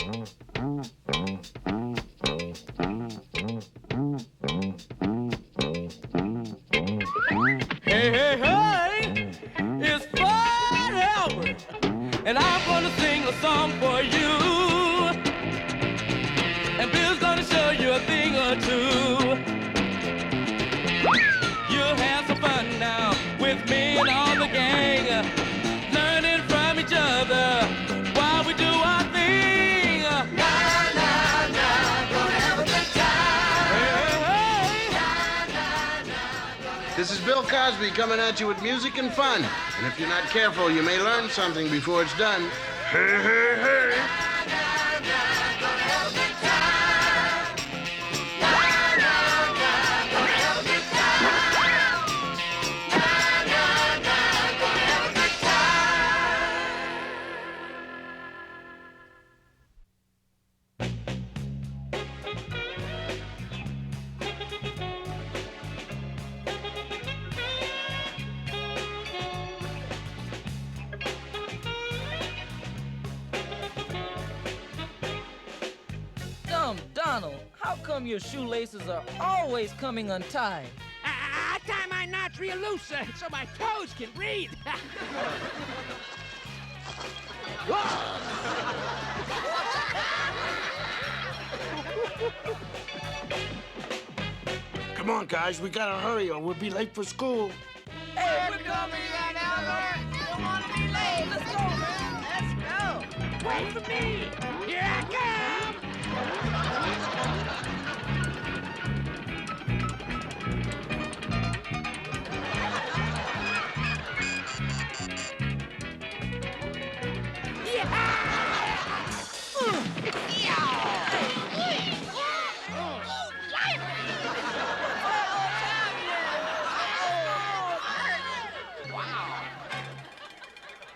Hey, hey, hey, it's Fred Albert, and I'm gonna sing a song for you. And Bill's gonna show you a thing or two. You'll have some fun now with me and all the gang, learning from each other while we do our thing. Na, na, na, gonna have a good time. Hey, hey. This is Bill Cosby coming at you with music and fun. And if you're not careful, you may learn something before it's done. Hey, hey, hey. Donald, how come your shoelaces are always coming untied? I tie my knots real loose so my toes can breathe. Come on, guys, we gotta hurry or we'll be late for school. Hey, we're coming right now, don't want to be late. Let's go, man. Let's go. Wait for me. Here I come.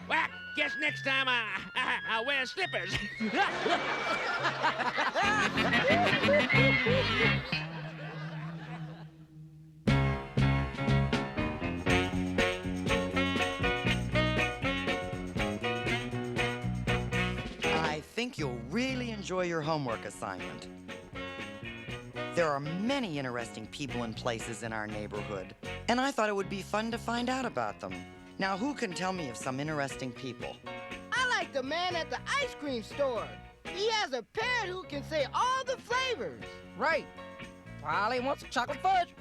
Well, guess next time I'll wear slippers. I think you'll really enjoy your homework assignment. There are many interesting people and places in our neighborhood, and I thought it would be fun to find out about them. Now, who can tell me of some interesting people? I like the man at the ice cream store. He has a parrot who can say all the flavors. Right. Polly wants chocolate fudge.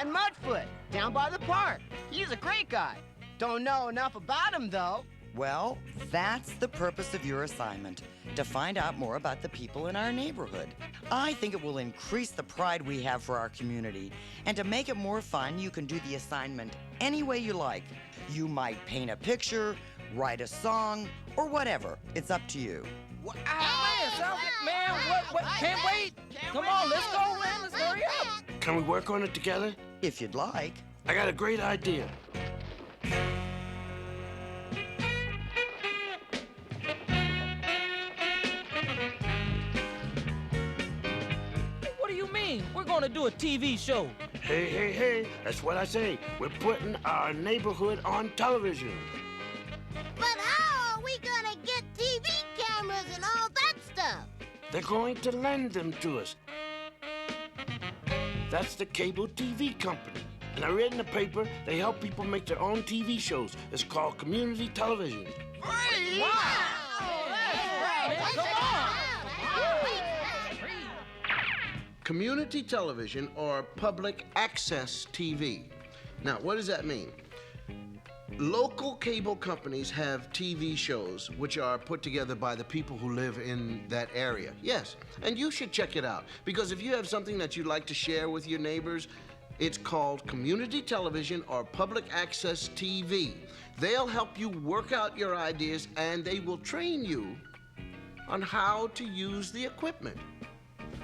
And Mudfoot, down by the park. He's a great guy. Don't know enough about him, though. Well, that's the purpose of your assignment, to find out more about the people in our neighborhood. I think it will increase the pride we have for our community, and to make it more fun, you can do the assignment any way you like. You might paint a picture, write a song, or whatever. It's up to you. Man, what? Can't wait. Come on, let's go, man. Let's hurry up. Can we work on it together? If you'd like. I got a great idea. What do you mean? We're going to do a TV show. Hey, hey, hey, that's what I say. We're putting our neighborhood on television. But how are we gonna get TV cameras and all that stuff? They're going to lend them to us. That's the cable TV company. And I read in the paper, they help people make their own TV shows. It's called community television. Free? Wow. Come Community television or public access TV. Now, what does that mean? Local cable companies have TV shows which are put together by the people who live in that area. Yes, and you should check it out, because if you have something that you'd like to share with your neighbors, it's called community television or public access TV. They'll help you work out your ideas, and they will train you on how to use the equipment.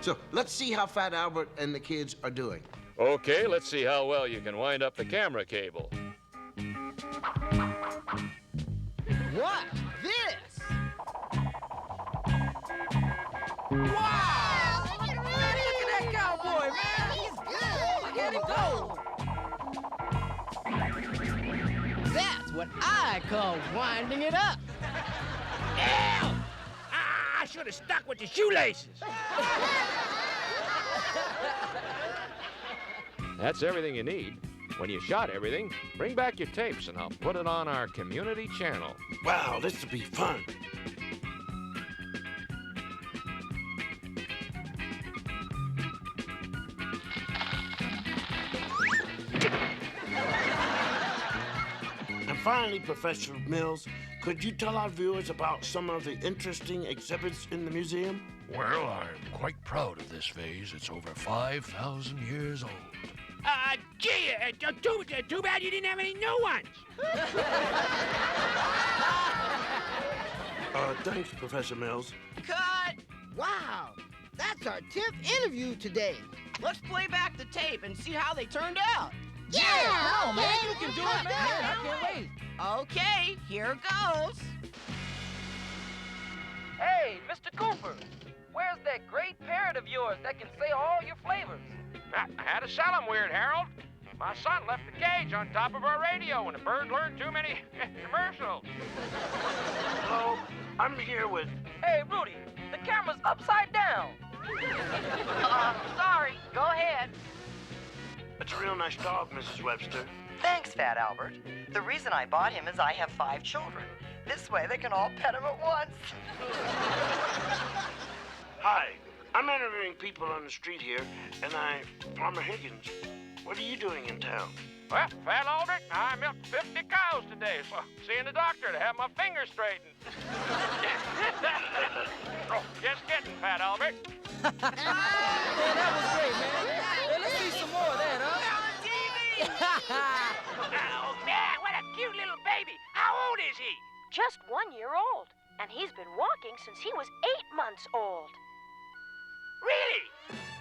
So let's see how Fat Albert and the kids are doing. Okay, let's see how well you can wind up the camera cable. What's this? Wow! Look at that cowboy, man! He's good. Look at him go! That's what I call winding it up. Hell! I should have stuck with the shoelaces. That's everything you need. When you shot everything, bring back your tapes and I'll put it on our community channel. Wow, this will be fun. And finally, Professor Mills, could you tell our viewers about some of the interesting exhibits in the museum? Well, I'm quite proud of this vase. It's over 5,000 years old. Gee, too bad you didn't have any new ones. Thanks, Professor Mills. Cut! Wow, that's our 10th interview today. Let's play back the tape and see how they turned out. Yeah! Come on, man, okay. you can do it, man. I can't wait. Okay, here goes. Hey, Mr. Cooper, where's that great parrot of yours that can say all your flavors? I had to sell them, Weird Harold. My son left the cage on top of our radio when the bird learned too many commercials. Hello, I'm here with... Hey, Rudy, the camera's upside down. Sorry, go ahead. It's a real nice dog, Mrs. Webster. Thanks, Fat Albert. The reason I bought him is I have 5 children. This way they can all pet him at once. Hi, I'm interviewing people on the street here, and I'm Farmer Higgins. What are you doing in town? Well, Fat Albert, I milked 50 cows today, so seeing the doctor to have my fingers straightened. Oh, just kidding, Fat Albert. Man, that was great, man. Hey, let's see some more of that, huh? Oh, man, what a cute little baby. How old is he? Just 1 year old, and he's been walking since he was 8 months old. Really?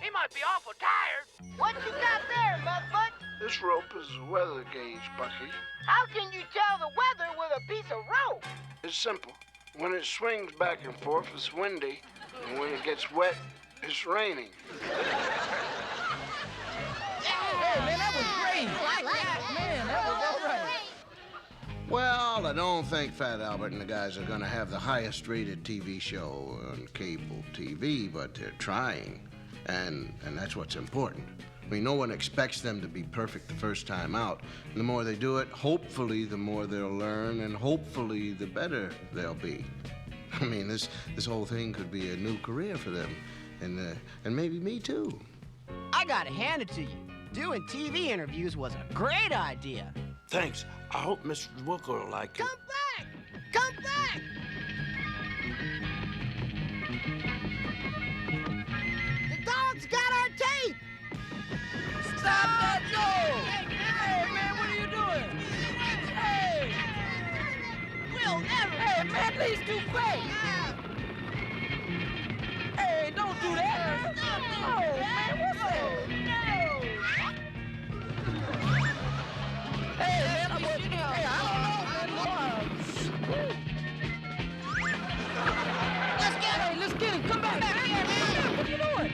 He might be awful tired. What you got there, Mudfoot? This rope is a weather gauge, Bucky. How can you tell the weather with a piece of rope? It's simple. When it swings back and forth, it's windy, and when it gets wet, it's raining. Hey, man, that was great. Man, that was all right. Well, I don't think Fat Albert and the guys are going to have the highest rated TV show on cable TV, but they're trying. And that's what's important. I mean, no one expects them to be perfect the first time out. And the more they do it, hopefully the more they'll learn, and hopefully the better they'll be. I mean, this whole thing could be a new career for them, and maybe me too. I gotta hand it to you. Doing TV interviews was a great idea. Thanks. I hope Mr. Wilker will like it. Come back! Come back! The dog's got our tape! Stop that dog! Hey, man, what are you doing? Hey! We'll never... Hey, man, please do quick! Hey, don't do that! Oh, man, what's that? Hey, man, I don't know, man. Let's get him. Come back. Man. What are you doing?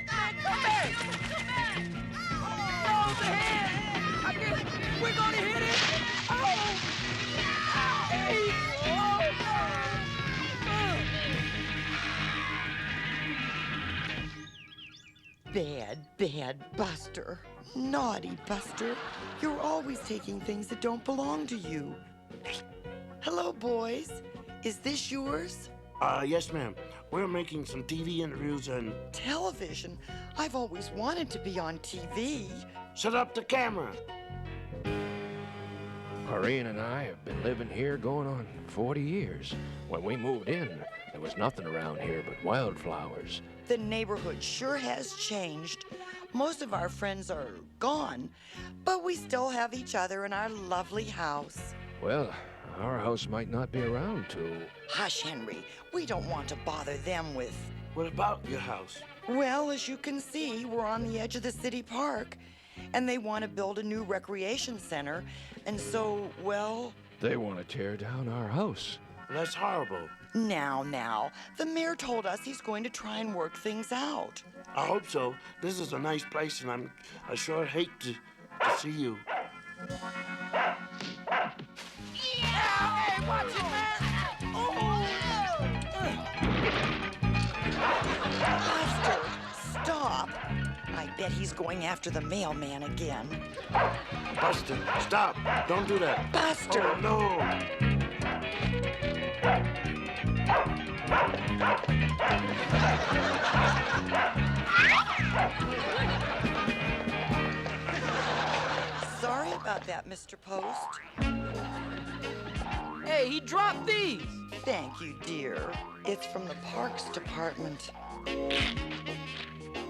Come back. Oh, the hand. I guess we're gonna hit it. Oh. Hey. Bad Buster. Naughty Buster. You're always taking things that don't belong to you. Hello, boys. Is this yours? Yes, ma'am. We're making some TV interviews and... Television? I've always wanted to be on TV. Set up the camera. Maureen and I have been living here going on 40 years. When we moved in, there was nothing around here but wildflowers. The neighborhood sure has changed. Most of our friends are gone, but we still have each other in our lovely house. Well, our house might not be around to... Hush, Henry. We don't want to bother them with... What about your house? Well, as you can see, we're on the edge of the city park, and they want to build a new recreation center, and so, well... They want to tear down our house. That's horrible. Now, the mayor told us he's going to try and work things out. I hope so. This is a nice place, and I sure hate to see you. Hey, watch it, man! Buster, stop. I bet he's going after the mailman again. Buster, stop. Don't do that. Buster! Oh, no. Sorry about that, Mr. Post. Hey, he dropped these. Thank you, dear. It's from the Parks Department.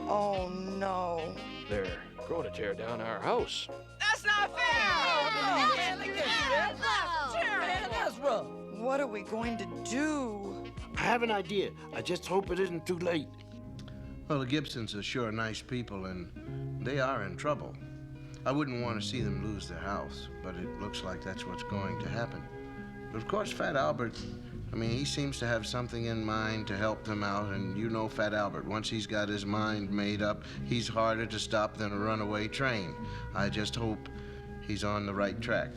Oh, no. They're going to tear down our house. That's not fair! Oh, man, look at that. Man, that's rough. What are we going to do? I have an idea. I just hope it isn't too late. Well, the Gibsons are sure nice people, and they are in trouble. I wouldn't want to see them lose their house, but it looks like that's what's going to happen. But of course, Fat Albert, he seems to have something in mind to help them out, and you know Fat Albert, once he's got his mind made up, he's harder to stop than a runaway train. I just hope he's on the right track.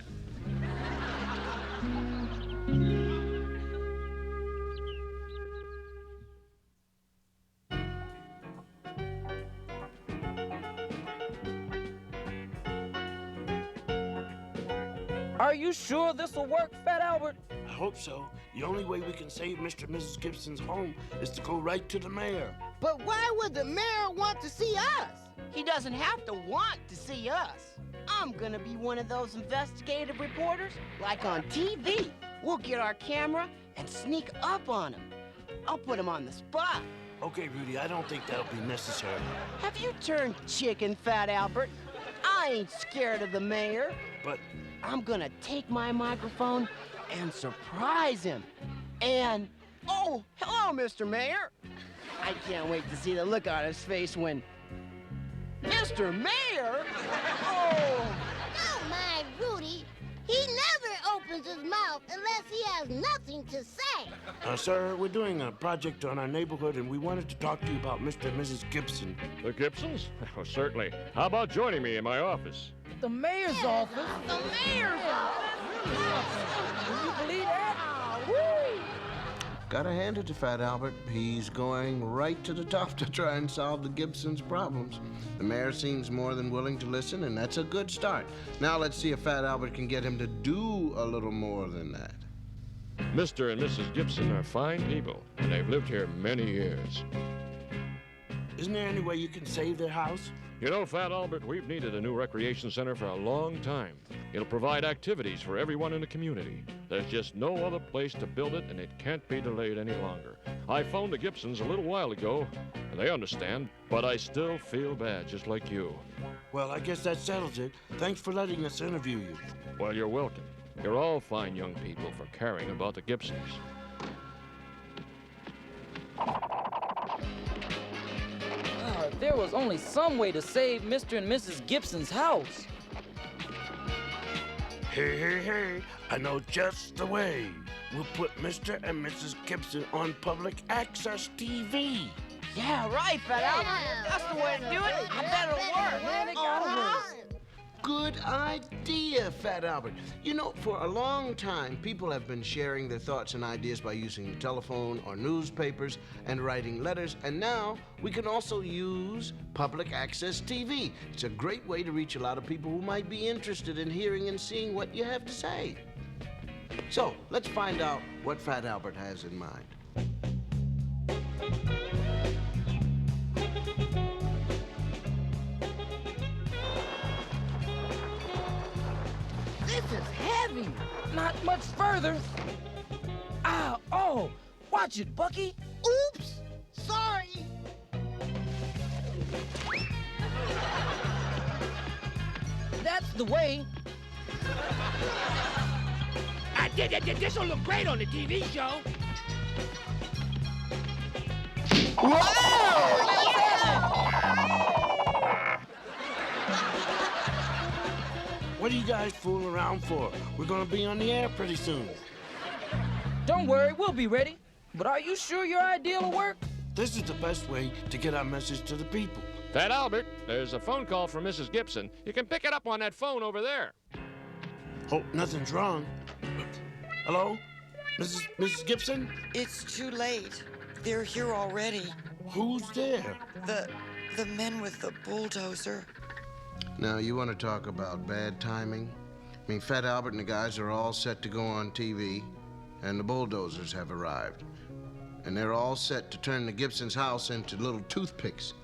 Are you sure this will work, Fat Albert? I hope so. The only way we can save Mr. and Mrs. Gibson's home is to go right to the mayor. But why would the mayor want to see us? He doesn't have to want to see us. I'm gonna be one of those investigative reporters, like on TV. We'll get our camera and sneak up on him. I'll put him on the spot. Okay, Rudy, I don't think that'll be necessary. Have you turned chicken, Fat Albert? I ain't scared of the mayor. But I'm gonna take my microphone and surprise him. And, oh, hello, Mr. Mayor. I can't wait to see the look on his face when, Mr. Mayor? Oh! Don't mind Rudy. He never opens his mouth unless he has nothing to say. Sir, we're doing a project on our neighborhood, and we wanted to talk to you about Mr. and Mrs. Gibson. The Gibsons? Oh, certainly. How about joining me in my office? The mayor's office? The mayor's office? Can you believe that? Gotta hand it to Fat Albert. He's going right to the top to try and solve the Gibsons' problems. The mayor seems more than willing to listen, and that's a good start. Now let's see if Fat Albert can get him to do a little more than that. Mr. and Mrs. Gibson are fine people, and they've lived here many years. Isn't there any way you can save their house? You know, Fat Albert, we've needed a new recreation center for a long time. It'll provide activities for everyone in the community. There's just no other place to build it, and it can't be delayed any longer. I phoned the Gibsons a little while ago, and they understand, but I still feel bad, just like you. Well, I guess that settles it. Thanks for letting us interview you. Well, you're welcome. You're all fine young people for caring about the Gibsons. If there was only some way to save Mr. and Mrs. Gibson's house. Hey, I know just the way. We'll put Mr. and Mrs. Gibson on public access TV. Yeah, right, Fat Albert. That's the way to do it. I bet it'll work. Man, it gotta work. Good idea, Fat Albert. You know, for a long time, people have been sharing their thoughts and ideas by using the telephone or newspapers and writing letters, and now we can also use public access TV. It's a great way to reach a lot of people who might be interested in hearing and seeing what you have to say. So, let's find out what Fat Albert has in mind. This is heavy. Not much further. Oh, watch it, Bucky. Oops. Sorry. That's the way. This will look great on the TV show. What are you guys fooling around for? We're gonna be on the air pretty soon. Don't worry, we'll be ready. But are you sure your idea will work? This is the best way to get our message to the people. Fat Albert, there's a phone call from Mrs. Gibson. You can pick it up on that phone over there. Hope nothing's wrong. Hello? Mrs. Gibson? It's too late. They're here already. Who's there? The men with the bulldozer. Now, you want to talk about bad timing? I mean, Fat Albert and the guys are all set to go on TV, and the bulldozers have arrived. And they're all set to turn the Gibson's house into little toothpicks.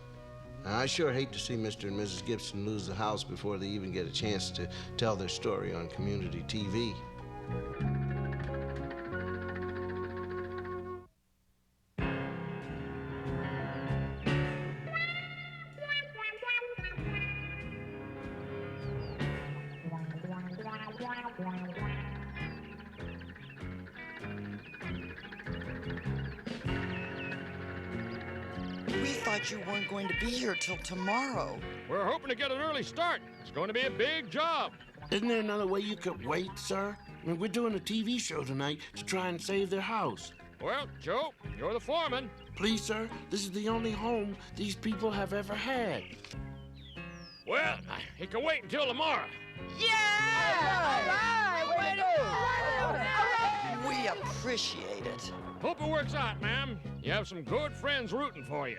Now, I sure hate to see Mr. and Mrs. Gibson lose the house before they even get a chance to tell their story on community TV. We thought you weren't going to be here till tomorrow. We're hoping to get an early start. It's going to be a big job. Isn't there another way you could wait, sir? I mean, we're doing a TV show tonight to try and save their house. Well, Joe, you're the foreman. Please, sir, this is the only home these people have ever had. Well, it can wait until tomorrow. We appreciate it. Hope it works out, ma'am. You have some good friends rooting for you.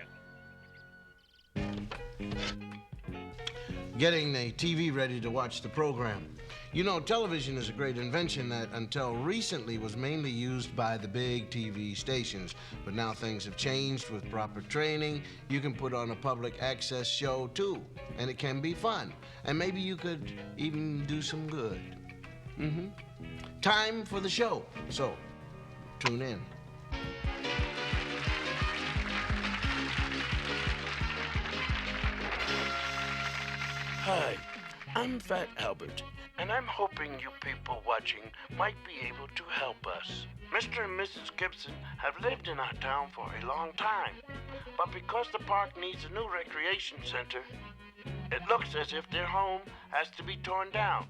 Getting the TV ready to watch the program. You know, television is a great invention that until recently was mainly used by the big TV stations. But now things have changed with proper training. You can put on a public access show too, and it can be fun. And maybe you could even do some good. Time for the show. So, tune in. Hi, I'm Fat Albert, and I'm hoping you people watching might be able to help us. Mr. and Mrs. Gibson have lived in our town for a long time, but because the park needs a new recreation center, it looks as if their home has to be torn down.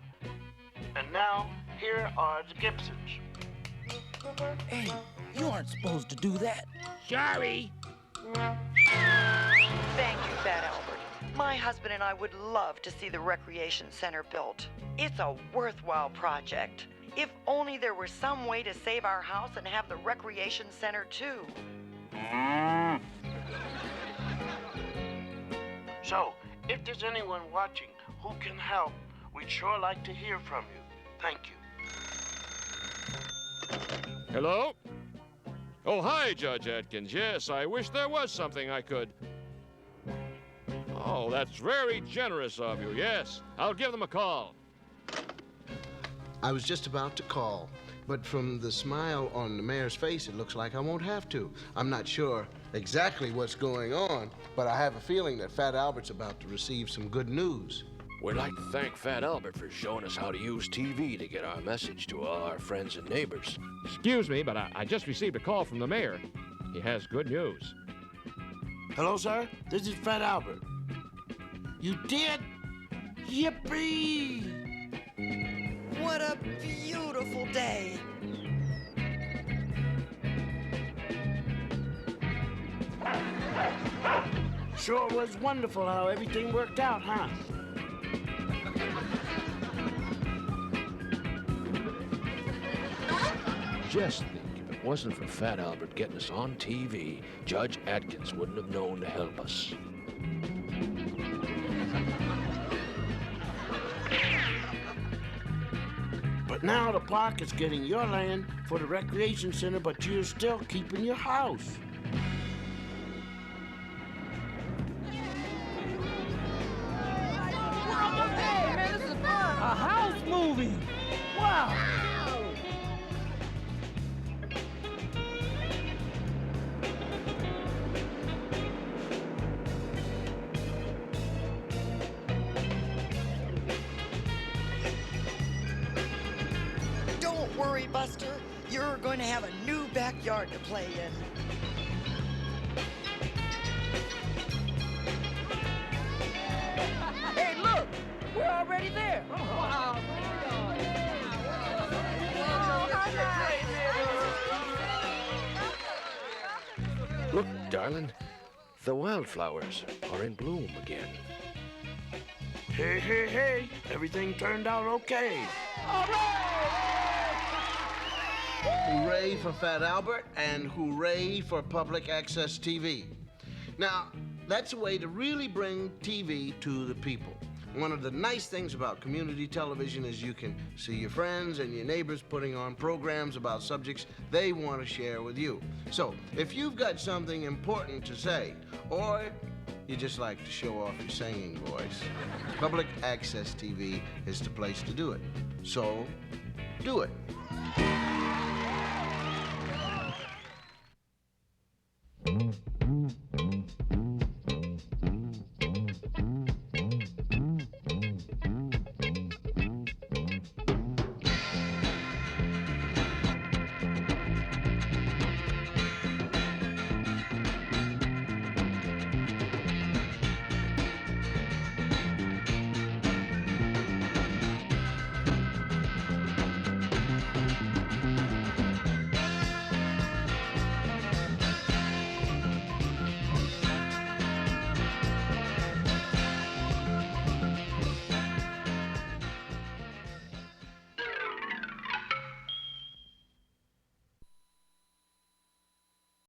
And now, here are the Gibsons. Hey, you aren't supposed to do that. Sorry. Thank you, Fat Albert. My husband and I would love to see the recreation center built. It's a worthwhile project. If only there were some way to save our house and have the recreation center too. So, if there's anyone watching who can help, we'd sure like to hear from you. Thank you. Hello? Oh, hi, Judge Atkins. Yes, I wish there was something I could... Oh, that's very generous of you. Yes, I'll give them a call. I was just about to call, but from the smile on the mayor's face, it looks like I won't have to. I'm not sure exactly what's going on, but I have a feeling that Fat Albert's about to receive some good news. We'd like to thank Fat Albert for showing us how to use TV to get our message to all our friends and neighbors. Excuse me, but I just received a call from the mayor. He has good news. Hello, sir. This is Fat Albert. You did? Yippee! What a beautiful day. Sure was wonderful how everything worked out, huh? Just think, if it wasn't for Fat Albert getting us on TV, Judge Atkins wouldn't have known to help us. But now the park is getting your land for the recreation center, but you're still keeping your house. Hey, man, this is fun. A house movie. Wow. Don't worry, Buster. You're going to have a new backyard to play in. Hey, look. We're already there. Wow. Look, darling, the wildflowers are in bloom again. Hey, hey, hey, everything turned out okay. Hooray for Fat Albert and hooray for public access TV. Now, that's a way to really bring TV to the people. One of the nice things about community television is you can see your friends and your neighbors putting on programs about subjects they want to share with you. So, if you've got something important to say, or you just like to show off your singing voice, public access TV is the place to do it. So, do it.